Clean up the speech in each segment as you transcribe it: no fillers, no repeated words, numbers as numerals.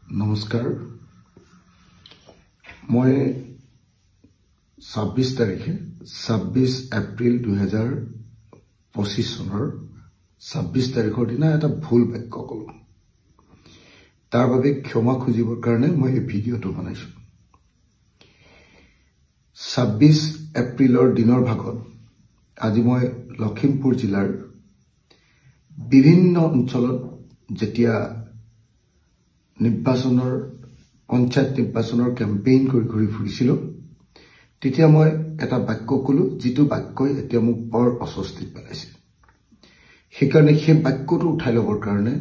নমস্কাৰ মই 26 তাৰিখে 26 এপ্ৰিল 2025 চনৰ 26 তাৰিখৰ দিনা এটা ভুল বাক্য ক'লো তাৰ বাবে ক্ষমা খুজিবৰ কাৰণে মই এই ভিডিঅটো বনাইছো 26 এপ্ৰিলৰ দিনৰ ভাগত আজি মই লখিমপুৰ জিলাৰ বিভিন্ন অঞ্চলত যেতিয়া নিৰ্বাচনৰ পঞ্চায়ত নিৰ্বাচনৰ কেম্পেইন কৰি ফুৰিছিল তেতিয়া মই এটা বাক্য কলো যেটো বাক্যই এতিয়া মোক বৰ অস্বস্তিত পেলাইছে সেইকাৰণে সেই বাক্যটো উঠাই লবৰ কাৰণে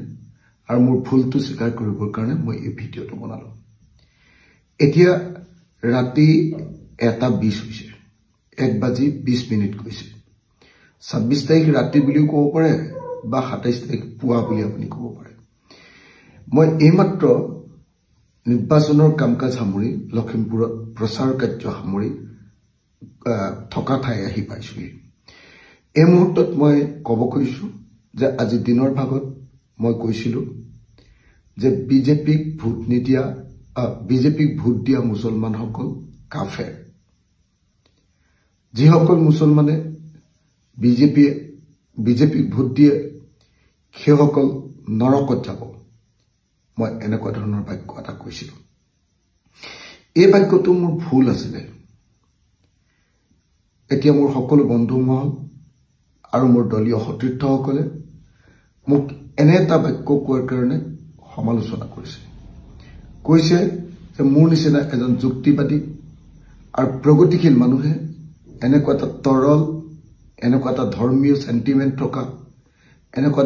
আৰু মোৰ ভুলটো স্বীকাৰ কৰিবৰ কাৰণে মই এই ভিডিঅটো বনালো এতিয়া ৰাতি 1:20 হৈছে 1:20 কৈছে 26 তাৰিখ ৰাতি বুলি ক'ব পাৰে বা 27 তাৰিখ পুৱা বুলি আপুনি ক'ব পাৰে মই এইমাত্ৰ নিৰ্বাচনৰ কামকাজ সামৰি লখিমপুৰত প্ৰচাৰ কাৰ্য সামৰি থকা ঠাই আহি পাইছো এই মুহূৰ্তত মই ক'ব কৈছো যে আজি দিনৰ ভাগত মই কৈছিলো যে বিজেপিক ভোট দিয়া মুছলমানসকল কাফেৰ যিসকল মুছলমানে বিজেপিক ভোট দিয়ে সেইসকল নৰকত যাব মই এনেকুৱা ধৰণৰ বাক্য এটা কৈছিলো এই বাক্যটো মোৰ ভুল আছিল এতিয়া মোৰ সকলো বন্ধু মহল আৰু মোৰ দলীয় সতীৰ্থসকলে মোক এনে এটা বাক্য কোৱাৰ কাৰণে সমালোচনা কৈছে যে মোৰ নিচিনা এজন যুক্তিবাদী আৰু প্ৰগতিশীল মানুহে এনেকুৱা এটা তৰল এনেকুৱা এটা ধৰ্মীয় সেন্টিমেন্ট থকা এনেকুৱা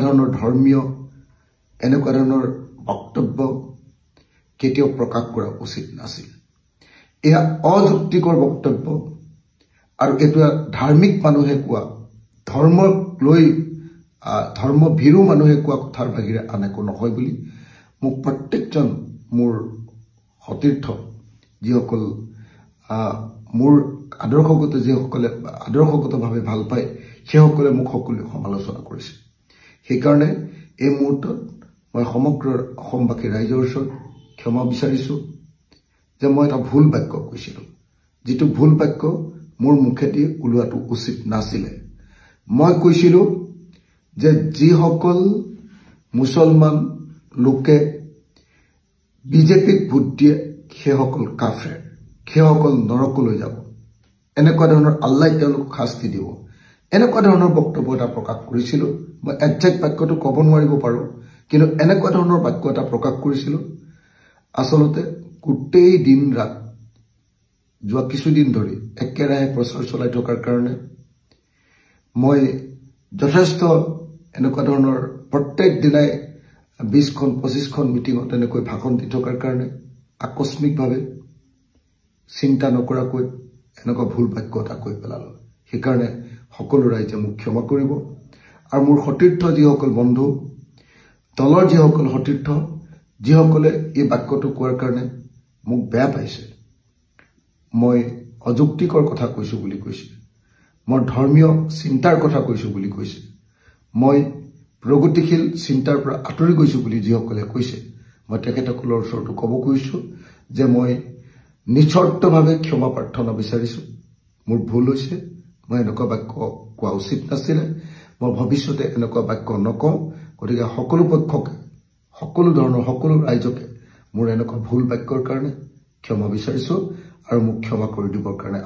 ধৰণৰ বক্তব্য কেতিয়াও প্ৰকাশ কৰা উচিত নাছিল এয়া অযুক্তিকৰ বক্তব্য আৰু এটা ধাৰ্মিক মানুহে কোৱা ধৰ্মভীৰু মানুহে কোৱা কথাৰ বাহিৰে আন একো নহয় বুলি মোক প্ৰত্যেকজন মোৰ সতীৰ্থ যিসকল মোৰ আদৰ্শগতভাৱে ভাল পায় সেইসকলে মোক সকলোৱে সমালোচনা কৰিছে সেইকাৰণে এই মুহূৰ্তত মই সমগ্ৰ অসমবাসী ৰাইজৰ ওচৰত ক্ষমা বিচাৰিছো যে মই এটা ভুল বাক্য কৈছিলো যেটো ভুল বাক্য মোৰ মুখেদি ওলোৱাটো উচিত নাছিল মই কৈছিলো যে যিসকল মুছলমান লোকে বিজেপিক ভোট দিয়ে সেইসকল কাফেৰ সেইসকল নৰকলৈ যাব এনেকুৱা ধৰণৰ আল্লাহ তেওঁলোকক শাস্তি দিব এনেকুৱা ধৰণৰ বক্তব্য এটা প্ৰকাশ কৰিছিলো মই একজেক্ট বাক্যটো ক'ব নোৱাৰিব পাৰো কিন্তু এনেকুৱা ধৰণৰ বাক্য এটা প্ৰকাশ কৰিছিলো আসলতে গোটেই দিন ৰাত যোৱা কিছুদিন ধৰি একেৰাহে প্ৰচাৰ চলাই থকাৰ কাৰণে মই যথেষ্ট এনেকুৱা ধৰণৰ প্ৰত্যেক দিনাই 20-25খন মিটিঙত এনেকৈ ভাষণ দি থকাৰ কাৰণে আকস্মিকভাৱে চিন্তা নকৰাকৈ এনেকুৱা ভুল বাক্য এটা কৈ পেলালো সেইকাৰণে সকলো ৰাইজে মোক ক্ষমা কৰিব আৰু মোৰ সতীৰ্থ যিসকল বন্ধু দলৰ যিসকল সতীৰ্থ যিসকলে এই বাক্যটো কোৱাৰ কাৰণে মোক বেয়া পাইছে মই অযুক্তিকৰ কথা কৈছো বুলি কৈছে মই ধৰ্মীয় চিন্তাৰ কথা কৈছো বুলি কৈছে মই প্ৰগতিশীল চিন্তাৰ পৰা আঁতৰি গৈছো বুলি যিসকলে কৈছে মই তেখেতসকলৰ ওচৰত ক'ব কৈছো যে মই নিশ্চৰ্তভাৱে ক্ষমা প্ৰাৰ্থনা বিচাৰিছো মোৰ ভুল হৈছে মই এনেকুৱা বাক্য কোৱা উচিত নাছিল মই ভৱিষ্যতে এনেকুৱা বাক্য নকওঁ গতিকে সকলো পক্ষকে সকলো ৰাইজকে মোৰ এনেকুৱা ভুল বাক্যৰ কাৰণে ক্ষমা বিচাৰিছো আৰু মোক ক্ষমা কৰি দিবৰ কাৰণে